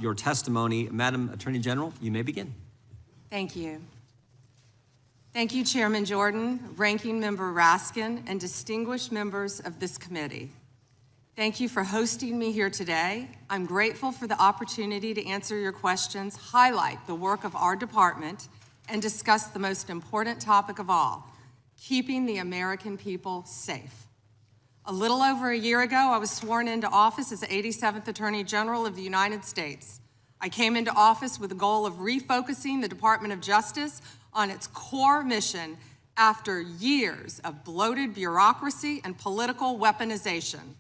your testimony. Madam Attorney General, you may begin. Thank you. Thank you, Chairman Jordan, Ranking Member Raskin, and distinguished members of this committee. Thank you for hosting me here today. I'm grateful for the opportunity to answer your questions, highlight the work of our department, and discuss the most important topic of all, keeping the American people safe. A little over a year ago, I was sworn into office as the 87th Attorney General of the United States. I came into office with the goal of refocusing the Department of Justice on its core mission after years of bloated bureaucracy and political weaponization.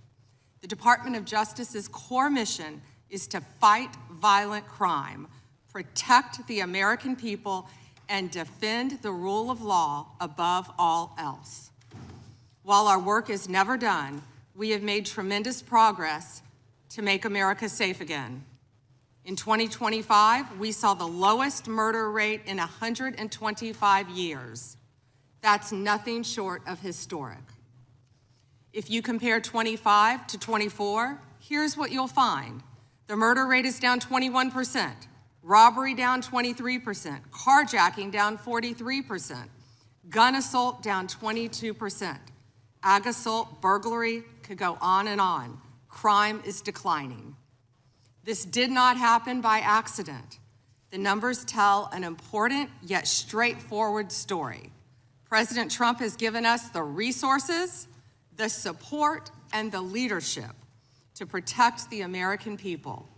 The Department of Justice's core mission is to fight violent crime, protect the American people, and defend the rule of law above all else. While our work is never done, we have made tremendous progress to make America safe again. In 2025, we saw the lowest murder rate in 125 years. That's nothing short of historic. If you compare 25 to 24, here's what you'll find. The murder rate is down 21%, robbery down 23%, carjacking down 43%, gun assault down 22%, ag assault, burglary, could go on and on. Crime is declining. This did not happen by accident. The numbers tell an important yet straightforward story. President Trump has given us the resources, the support, and the leadership to protect the American people.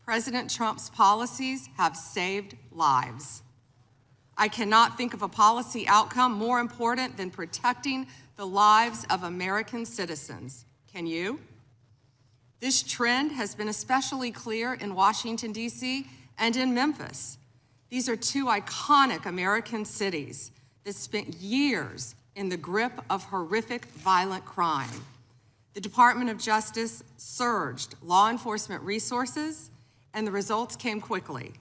President Trump's policies have saved lives. I cannot think of a policy outcome more important than protecting the lives of American citizens. Can you? This trend has been especially clear in Washington, D.C. and in Memphis. These are two iconic American cities that spent years in the grip of horrific violent crime. The Department of Justice surged law enforcement resources, and the results came quickly.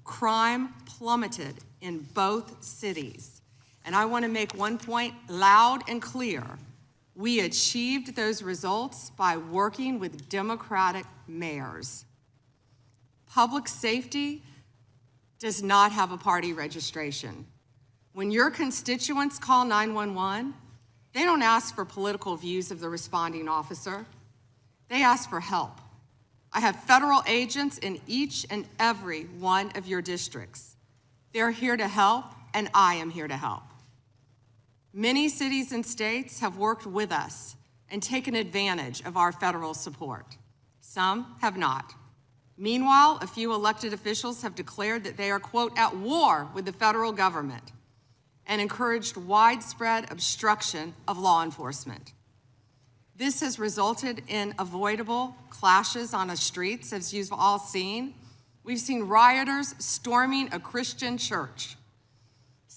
Crime plummeted in both cities. And I want to make one point loud and clear. We achieved those results by working with Democratic mayors. Public safety does not have a party registration. When your constituents call 911, they don't ask for political views of the responding officer. They ask for help. I have federal agents in each and every one of your districts. They're here to help, and I am here to help. Many cities and states have worked with us and taken advantage of our federal support. Some have not. Meanwhile, a few elected officials have declared that they are, quote, at war with the federal government and encouraged widespread obstruction of law enforcement. This has resulted in avoidable clashes on the streets, as you've all seen. We've seen rioters storming a Christian church.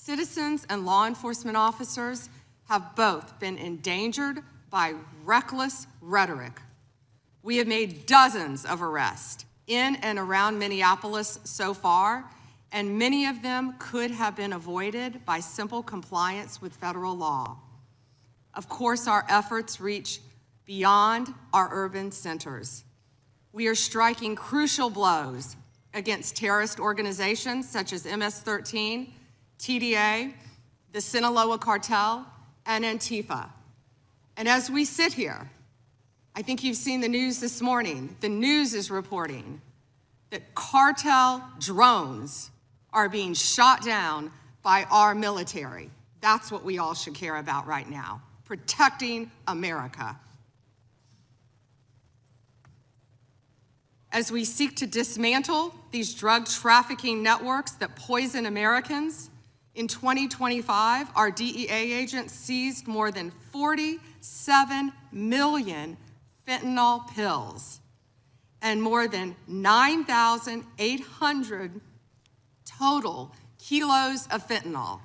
Citizens and law enforcement officers have both been endangered by reckless rhetoric. We have made dozens of arrests in and around Minneapolis so far, and many of them could have been avoided by simple compliance with federal law. Of course, our efforts reach beyond our urban centers. We are striking crucial blows against terrorist organizations such as MS-13, TDA, the Sinaloa cartel, and Antifa. And as we sit here, I think you've seen the news this morning. The news is reporting that cartel drones are being shot down by our military. That's what we all should care about right now, protecting America. As we seek to dismantle these drug trafficking networks that poison Americans, in 2025, our DEA agents seized more than 47 million fentanyl pills and more than 9,800 total kilos of fentanyl.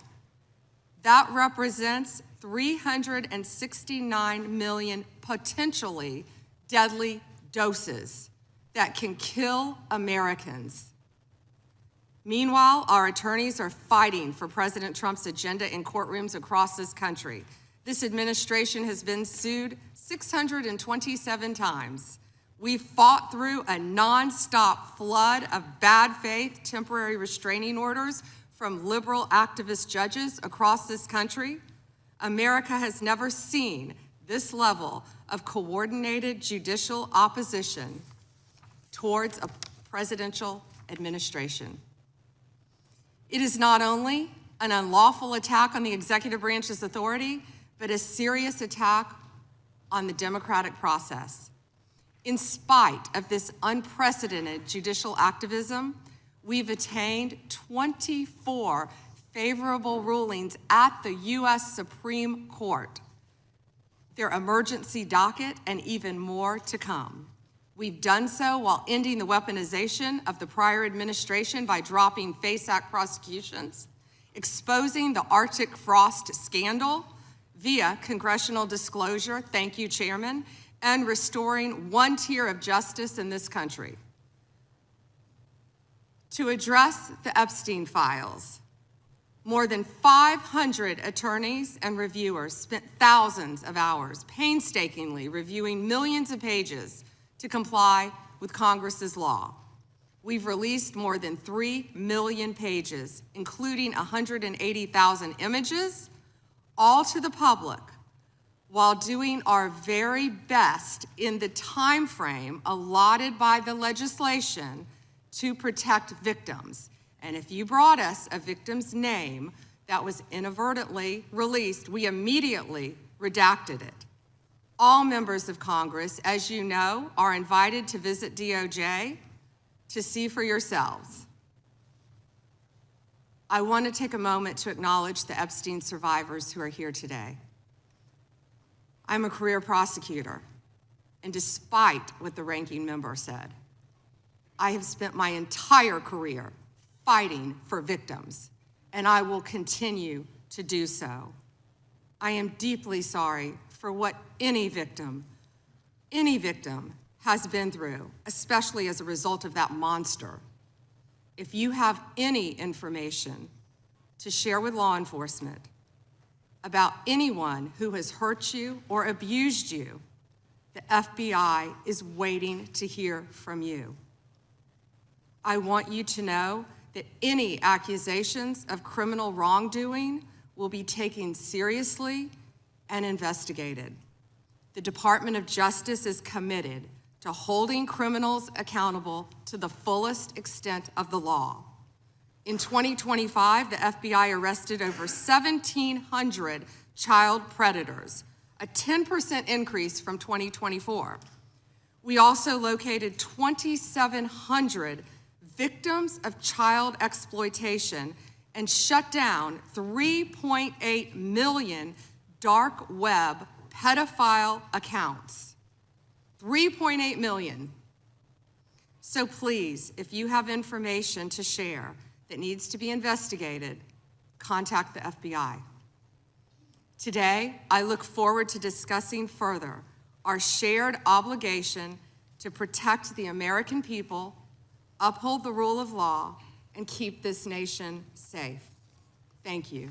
That represents 369 million potentially deadly doses that can kill Americans. Meanwhile, our attorneys are fighting for President Trump's agenda in courtrooms across this country. This administration has been sued 627 times. We fought through a nonstop flood of bad faith temporary restraining orders from liberal activist judges across this country. America has never seen this level of coordinated judicial opposition towards a presidential administration. It is not only an unlawful attack on the executive branch's authority, but a serious attack on the democratic process. In spite of this unprecedented judicial activism, we've attained 24 favorable rulings at the U.S. Supreme Court, their emergency docket, and even more to come. We've done so while ending the weaponization of the prior administration by dropping FACE Act prosecutions, exposing the Arctic Frost scandal via congressional disclosure, thank you, Chairman, and restoring one tier of justice in this country. To address the Epstein files, more than 500 attorneys and reviewers spent thousands of hours painstakingly reviewing millions of pages to comply with Congress's law. We've released more than 3 million pages, including 180,000 images, all to the public, while doing our very best in the time frame allotted by the legislation to protect victims. And if you brought us a victim's name that was inadvertently released, we immediately redacted it. All members of Congress, as you know, are invited to visit DOJ to see for yourselves. I want to take a moment to acknowledge the Epstein survivors who are here today. I'm a career prosecutor, and despite what the ranking member said, I have spent my entire career fighting for victims, and I will continue to do so. I am deeply sorry for what any victim has been through, especially as a result of that monster. If you have any information to share with law enforcement about anyone who has hurt you or abused you, the FBI is waiting to hear from you. I want you to know that any accusations of criminal wrongdoing will be taken seriously and investigated. The Department of Justice is committed to holding criminals accountable to the fullest extent of the law. In 2025, the FBI arrested over 1,700 child predators, a 10% increase from 2024. We also located 2,700 victims of child exploitation and shut down 3.8 million dark web pedophile accounts. 3.8 million. So please, if you have information to share that needs to be investigated, contact the FBI. Today, I look forward to discussing further our shared obligation to protect the American people, uphold the rule of law, and keep this nation safe. Thank you.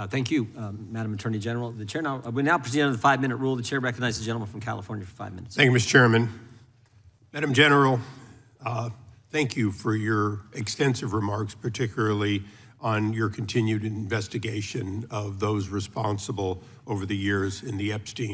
Thank you, Madam Attorney General. The chair we now proceed under the 5-minute rule. The chair recognizes the gentleman from California for 5 minutes. Thank you, Mr. Chairman. Madam General, thank you for your extensive remarks, particularly on your continued investigation of those responsible over the years in the Epstein